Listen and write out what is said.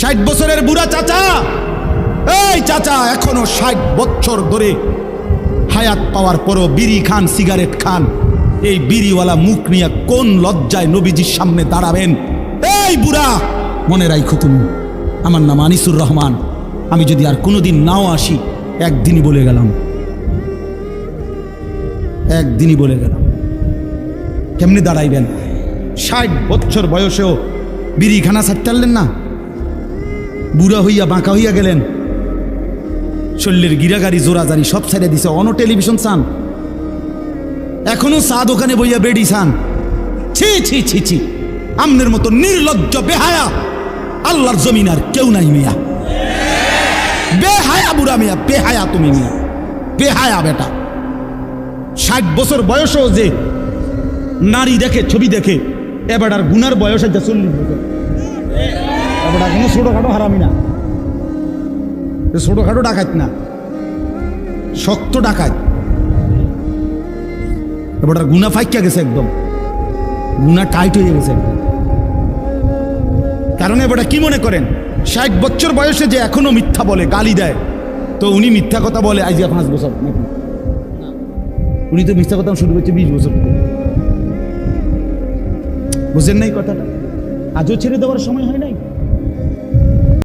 60 বছরের বুড়া চাচা, এই চাচা এখনো 60 বছর ধরে হায়াত পাওয়ার পরও বিড়ি খান, সিগারেট খান। এই বিড়িওয়ালা মুখ নিয়ে কোন লজ্জায় নবীজির সামনে দাঁড়াবেন? এই বুড়া, মনে রাখো তুমি, আমার নাম আনিসুর রহমান। আমি যদি আর কোনোদিন নাও আসি, একদিনই বলে গেলাম, একদিনই বলে গেলাম। কেমনি দাঁড়াইবেন? 60 বছর বয়সেও বিড়ি খানা ছাড়তেন না, বুড়া হইয়া বাঁকা হইয়া গেলেন, শরীরের গিরাগাড়ি জোরাজারি সব ছেড়ে দিছে। অনো টেলিভিশন চান, এখনো চা দোকানে বইয়া বেড়ি চান। ছি ছি ছি ছি, আমনের মতো নির্লজ্জ বেহায়া আল্লাহর জমিন আর কেউ নাই মিয়া। বেহায়া বুড়া মিয়া, বেহায়া তুমি মিয়া, বেহায়া বেটা। 60 বছর বয়সও যে নারী দেখে, ছবি দেখে, এবার আর গুনার বয়স আছে 40 বছর। এবার কোনো ছোটখাটো হারামি না, ছোটখাটো ডাকাত না, শক্ত ডাকাত। এবার আর গুনা ফাইকা গেছে, একদম গুনা টাইট হয়ে গেছে একদম। কারণ এবার কি মনে করেন, 60 বছর বয়সে যে এখনো মিথ্যা বলে, গালি দেয়, তো উনি মিথ্যা কথা বলে আজ 5 বছর নাকি? উনি তো মিথ্যা কথা শুরু করছে 20 বছর। বুঝেন নাই কথাটা? আজও ছেড়ে দেওয়ার সময় হয় নাই।